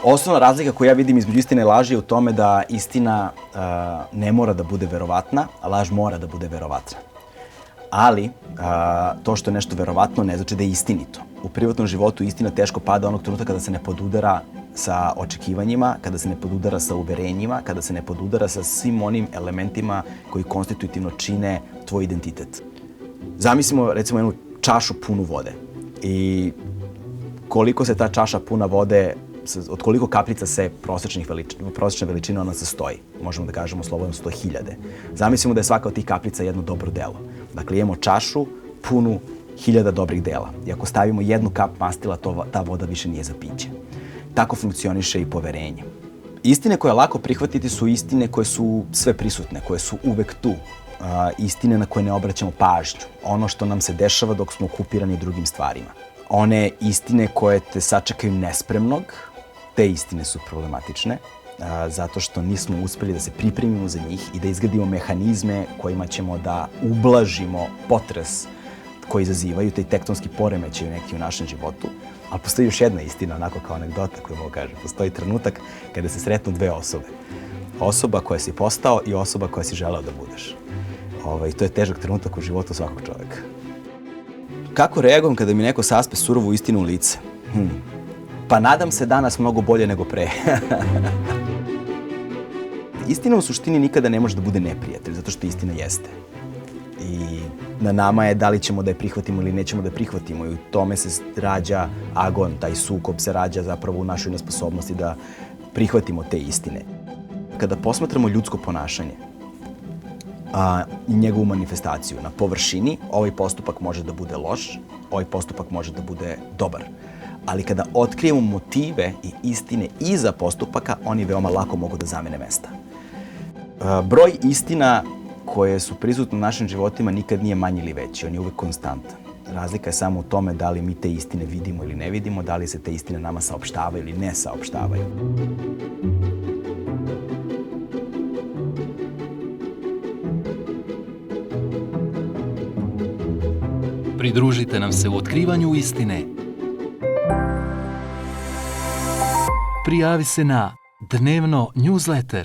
Osnovna razlika koju ja vidim između istine i laži je u tome da istina ne mora da bude verovatna, a laž mora da bude verovatna. Ali, to što je nešto verovatno ne znači da je istinito. U privatnom životu istina teško pada onog trenutka kada se ne podudara sa očekivanjima, kada se ne podudara sa uverenjima, kada se ne podudara sa svim onim elementima koji konstitutivno čine tvoj identitet. Zamislimo, recimo, jednu čašu punu vode i koliko se ta čaša puna vode, od koliko kapljica se prosječne veličine ona sastoji. Možemo da kažemo slobodno 100.000. Zamislimo da je svaka od tih kapljica jedno dobro delo. Dakle, imamo čašu punu 1000 dobrih dela. I ako stavimo jednu kap mastila, ta voda više nije za piće. Tako funkcioniše i poverenje. Istine koje je lako prihvatiti su istine koje su sve prisutne, koje su uvek tu. Istine na koje ne obraćamo pažnju. Ono što nam se dešava dok smo okupirani drugim stvarima. One istine koje te sačekaju nespremnog, te istine su problematične, zato što nismo uspeli da se pripremimo za njih i da izgradimo mehanizme kojima ćemo da ublažimo potres koji izazivaju taj tektonski poremećaj neki u našem životu. Ali postoji još jedna istina, onako kao anegdota koju mogu kažem. Postoji trenutak kada se sretnu dve osobe. Osoba koja si postao i osoba koja si želeo da budeš. To je težak trenutak u životu svakog čoveka. Kako reagujem kada mi neko saspe surovu istinu u lice? Pa nadam se danas mnogo bolje nego pre. Istina u suštini nikada ne može da bude neprijatelj, zato što istina jeste. I na nama je da li ćemo da je prihvatimo ili nećemo da je prihvatimo. I u tome se rađa agon, taj sukob se rađa zapravo u našoj nesposobnosti da prihvatimo te istine. Kada posmatramo ljudsko ponašanje i njegovu manifestaciju na površini, ovaj postupak može da bude loš, ovaj postupak može da bude dobar. Ali kada otkrijemo motive i istine iza postupaka, oni veoma lako mogu da zamene mesta. Broj istina koje su prisutne u našim životima nikad nije manji ili veći, on je uvek konstantan. Razlika je samo u tome da li mi te istine vidimo ili ne vidimo, da li se te istine nama saopštavaju ili ne saopštavaju. Pridružite nam se u otkrivanju istine. Prijavi se na dnevno newsletter